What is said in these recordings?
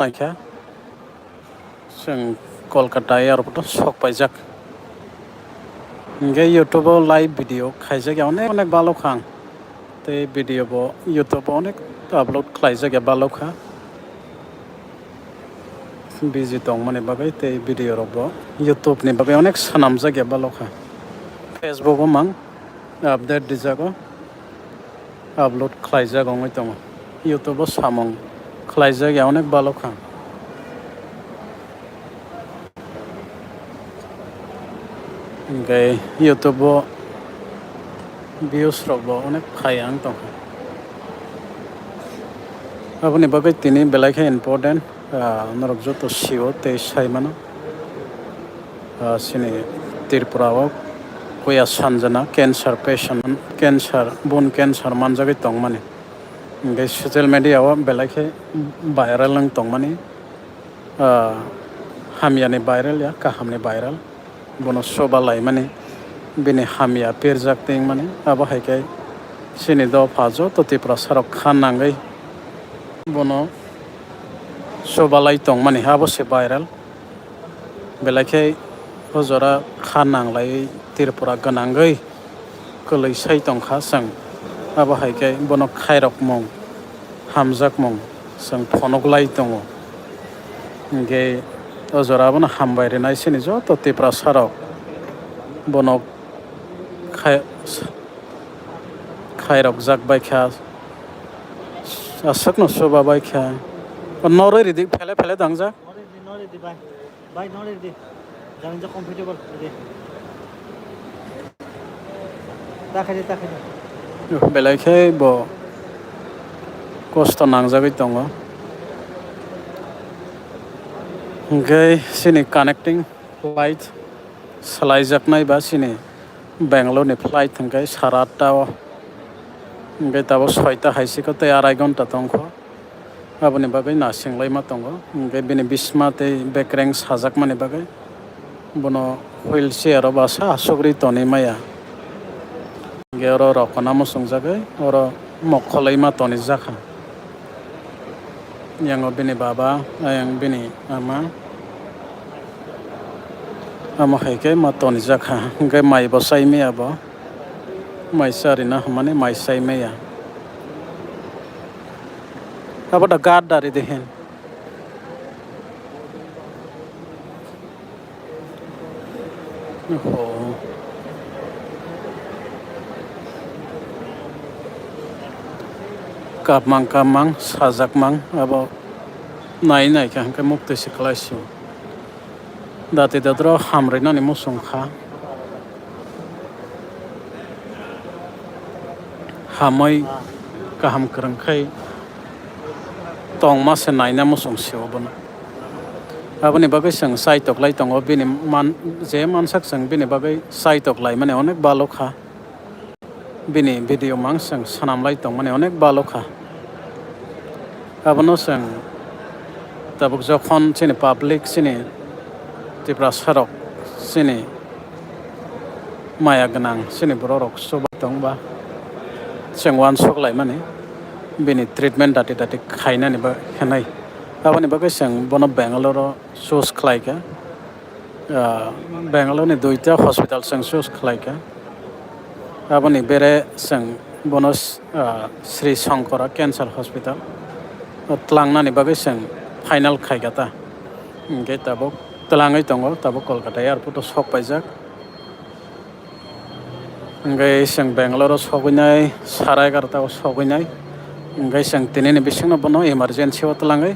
नायखा जों कलकाता एयारपर्टआव सकबायजाक इंगे यूट्यूबाव live video खायजागे अनेक बालौखा आं ते वीडियोबो यूट्यूबाव अनेक आपलोड खालायजागे बालौखा बिजि दं माने बागै ते वीडियो रबो यूट्यूबनि बागै अनेक सानामजागे बालौखा फेसबुकआव मां अपडेट दिजागो अपलोड खालायजागो दङ यूट्यूबाव सामं खालायजागे अनेक बालौखा इंगे यूट्यूबाव views रबो अनेक फायां दं अपनी बागै तिनी बेलाइखे इम्पोर्टेंट नरक जो तो सिओ ते साइमानो सिनी त्रिपुराव कोया Sanjana cancer patient cancer bone cancer मानजागे दं माने इंगे सोशल मीडियाव बेलाइखे वायरल दं माने हामियानि वायरल या काहामनि वायरल बोनो सोबालाय माने बिनि हामिया पेरजाकते माने आबो हायके सिनि द फाजो तो त्रिपुरा सरक खानांगै बोनो सोबालाय दं माने आबो से वायरल बेलाइखे हजरा खानांलाय त्रिपुरा गनांगै गोलैसाय दंखा जों आबो हायके बोनो खायरक मं हामजाक मं जों फनकलाय दङ इंगे हजराबोनो हामबायरेनाय सिनि जो तो त्रिपुरा सरक बोनो खायरक जाक बायखा असक न सोबा बायखा नरे रिदि फेले फेले दांजा नरे रिदि बाय नरे रिदि जांजा कम्फर्टेबल रिदि ताखाय बेलाइखे बो कष्ट नांजागै दङ इंगे सिनि कानेक्टिं फ्लाइट सलायजाकनाय बा सिनि बेंगलरनि फ्लाइट थंखाय 8:30 इंगे दाबो 6टा हायसिको ते 2.5 घन्टा दंख आबोनि बागै नासिंलाय मा दङ इंगे बिनि बिस्मा ते बेक्रें साजाक माने बागै बोनो व्हील चेयर बासा आसुग्रि तनि माया इंगे अर रखना मुसुंजागै अर मखलै मा तनि जाखा यांग बिनि बाबा आयं बिनि आमा आमा हायके मा तनि जाखा इंगे माइ बसाय मेयाबो माइसारिना माने माइसाय मेया अब दा गाड दारि देहेन हो काममां साजाकमां अब नाय नायखा हंके मुक्ति सिखलायसु दाते दाद्र हामरेनानि मुसुंखा हामै गाहाम खोरोंखाय दं मासे नायना मुसुं सिवबोनो आबोनि बागै जों साइटकलाय दङ बिनि जे मानसाक जों बिनि बागै साइटकलाय माने अनेक बालौखा बिनि भिडिअ मां जों सानामलाय दं माने अनेक बालौखा आबोनो जों दाबुक जखन सिनि पाब्लिक सिनि त्रिपुरा सरक सिनि माया गोनां सिनि बर'रक सुबा दंबा जों वान सकलाय माने बिनि ट्रिटमेन्ट दाति खायनानैबो हेनाय आबोनि बागै जों बनो बेंगालुर चुज खालायखा बेंगालुरनि 2टा हस्पिटाल जों चुज खालायखा आबोनि बेरे जों बनो श्री शंकरा कैंसर हस्पिटाल त्लांनानि बागै जों फाइनाल खायगाता इंगे दाबो त्लाङै दङ दाबो कलकाता एयारपर्टआव सकबायजाक इंगे जों बेंगालुराव सौफैनाय 11:30 सौफैनाय इंगे जों दिनैनि बिसिंनो बनो इमारजेन्सियाव त्लाङै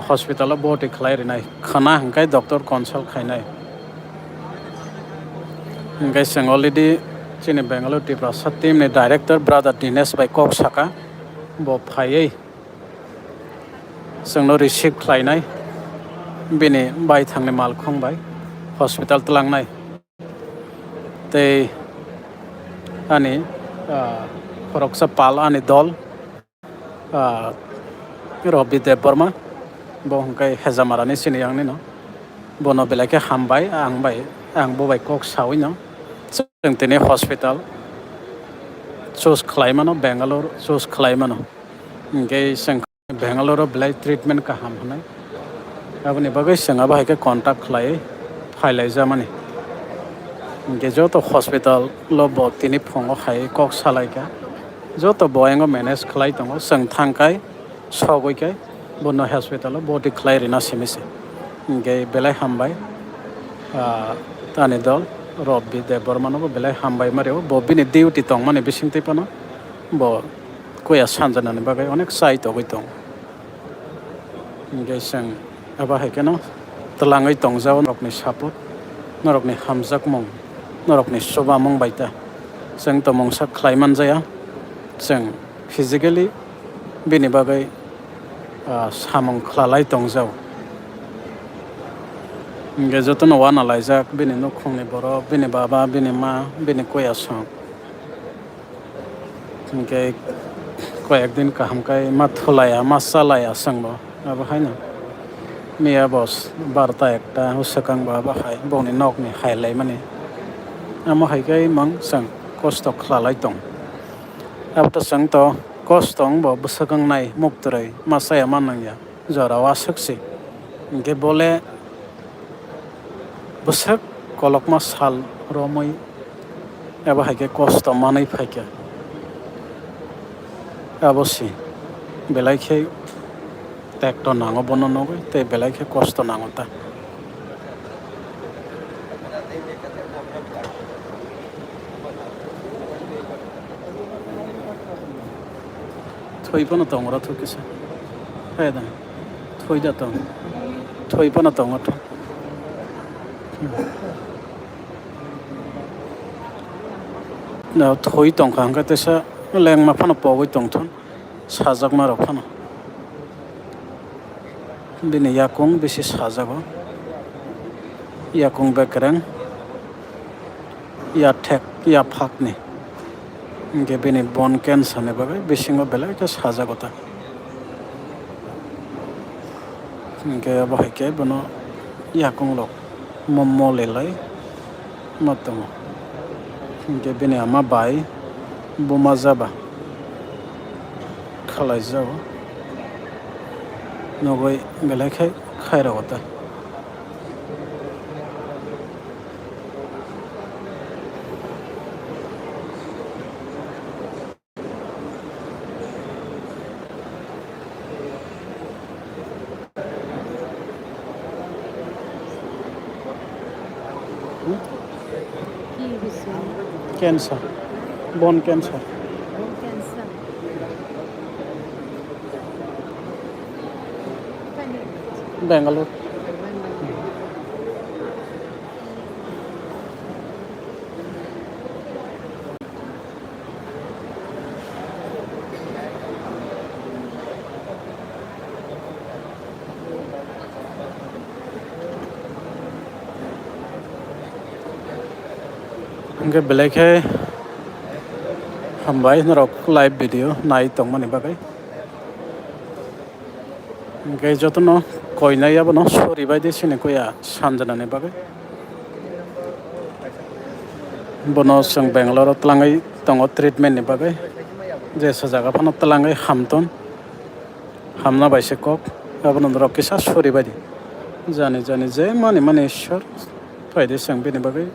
हस्पिटालाव भर्ति खालायरिनाय खाना हंखाय डक्टर कनसाल्ट खायनाय इंगे जों अलरेडि जोंनि बेंगालुरु त्रिपुरा टीमनि डाइरेक्टर ब्रादार दिनेश बाय कक साका बो फायै जोंनो रिसिभ खालायनाय बिनि बाय थांनाय माल खुंबाय हस्पिटाल त्लांनाय ते आनि फरकसा पाल आनि दल रवि देबबर्मा बो हंखाय हेजामारानि सिनि आंनि न बोनो बेलाइखे हामबाय आंबो बाय कक सावै न जों दिनै हस्पिटाल चुज खालायमानो बेंगालुरु चुज खालायमानो इंगे जों Bangalore belai treatment kaham hanai aboni bagai sanga bahai ke contact khlai phailai jamani ge joto hospital lo bo tini phongo khai kok salai ka joto boyango manage khlai tongo sang thangkai sogoi kai bono hospital lo boti khlai rina simise ge belai hambai tani dol Robbi Debbarma no belai hambai mareo bo bini duty tong mane bising tipano bo koya Sanjana ni bagai onek sai to tong ge sang aba haikeno tlangai tongjao rokni support norokni hamjak mong norokni soba mong baita sang to mongsa khlaiman jaya sang physically bini bagai samong khlalai tongjao ge jotono wana laijak bini nokhongni borok bini baba bini ma bini koya song ge কয়েকদিন কাহামকাই মা থলায়া মা চালায়া সাংবো আবো hyena মিয়া বস 12টা 1 হুসাকাং বাবা high বনি নকনি হাইলাই মানে আমো হাইকাই মাং সাং কষ্ট খলালাই দং আবতো সাং তো কষ্টং ব বুসাকাং নাই মুক্তরাই মাসায়া মানাংয়া জরাওয়া সাকসি গে বলে বুসাক কলকমা সাল রমই আবো হাইকে কষ্ট মানাই ফাইকা অবশ্যই বেলাইখে ট্যাক্টর নাঙো বন নগৈ তে বেলাইখে কষ্ট নাঙতা থইপনো তংরা থকিছে ফায়দা থইদা তং থইপনো তংত না থই তংখা হাঙ্গাতেসা লেংমা ফানো পগৈ তংথন সাজাক মারো Fanon bini yakung bisi sajago yakung bekreng ya thek ya phakni ge bini bon cancer ne bagai bisingo belai ke sajagota ge bahai ke bono yakung lok mommo lelai matongo ge bini ama bai buma jaba khalai jao নগৈ বেলাই খাই খাই রগতা cancer বন cancer Bangalore. Cái black hai hambai norok live video nai tong mani bagai cái jotono koinai abono sori baide sine koya Sanjana ni bagai bono sang Bangalore tlangai tongo treatment ni bagai je sa jaga phano tlangai hamton hamna baise kok abono norok kisa sori baide jani jani je mani ishwar faide sang bini bagai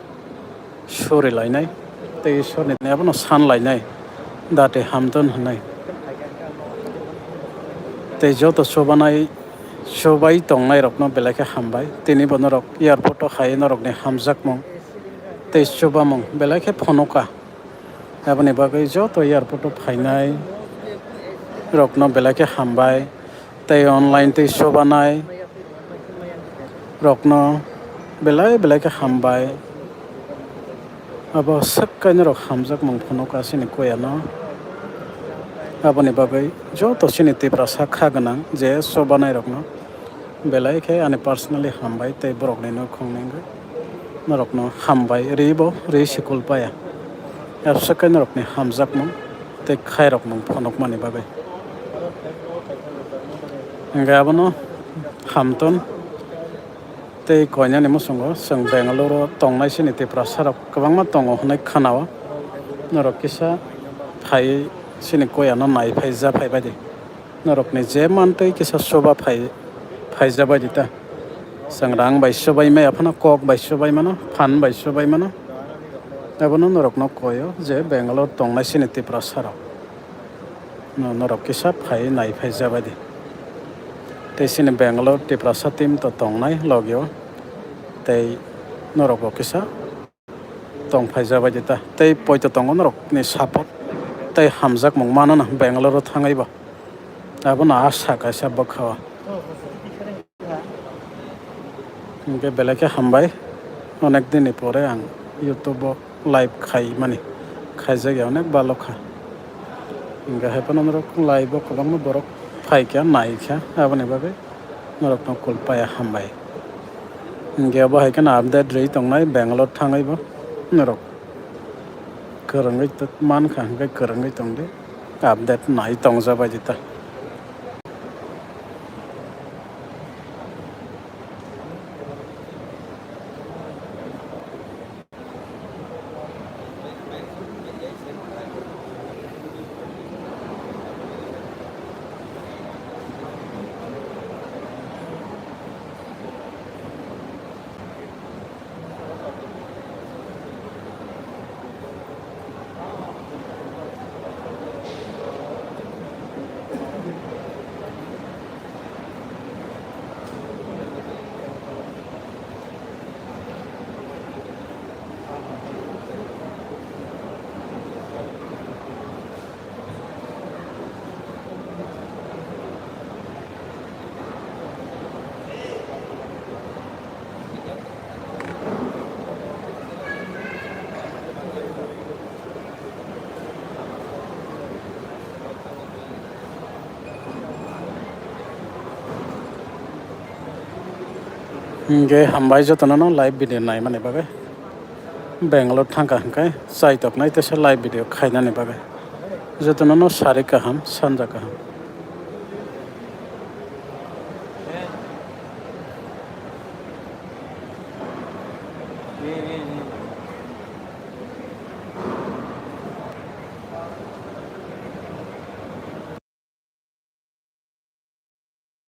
sori lainai te ishwar ni abono san lainai date hamton hanai te joto sobanai সবাই টংনাই রকনো বেলাকে হামবাই তিনি বনরক এয়ারপোর্টও খাই নরকনি হামজাক মং তেইশ চোবা মং বেলাকে ফনকা আপনি বাকি যত এয়ারপোর্টও ফাইনাই রকনো বেলাকে হামবাই তাই online তেইশ চোবা নাই রকনো বেলাকে হামবাই আবার সাক্কাইন রক হামজাক মং ফনকা সিনি কয়ানো আপনি বাকি যত সিনি তিপ্রা সাক্ষা গনাং যে সবানাই রকনো belai ke ani personally hambai tei borokni no khongnengoi norokno hambai ribo ri sikul paya apsakai norokni hamjak mong tei khairok mong phonok mani bagai enga abono hamton tei koinani musungo sang Bangalore tongnai sini te prasarok kwbangma tongo hnai khanao norok kisa phai sini koyano nai phai ja phai badi norokni je mantui kisa soba phaijabai dita sangrang baisyo bai mai aphano kok baisyo bai mano phan baisyo bai mano abono norokno koyo je Bangalore tongnai sini tipra sarok norok kisa phai nai phaijabai di tei sini Bangalore tipra satim to tongnai logyo tei norok kisa tong phaijabai dita tei poito tongo norokni support tei hamjak mung mano na Bangalore thangai ba abono asa kaisa bokhawa ইনকে বেলেগে হামবাই অনেক দিন পরে আং YouTube live খাই মানে খাই জায়গায় অনেক ভালো খা ইনকে হেপন নরক লাইভ কলম বরক ফাইকা নাইকা আবনি বাগে নরক নকল পায়া হামবাই ইনকে বাহাইকান আপডেট রেই তংনাই Bangalore থাঙাইব নরক করঙ্গই তো মান খাঙ্গাই করঙ্গই তংদে আপডেট নাই তংজাবাই দিতা ইনকে হামবাই যতননো লাইভ ভিডিও নাই মানে বাগে Bangalore থাকা হাঙ্কাই চাইতক নাই তেসে লাইভ ভিডিও খাইনানি বাগে যতননো সারি কাহাম সানজা কাহাম ये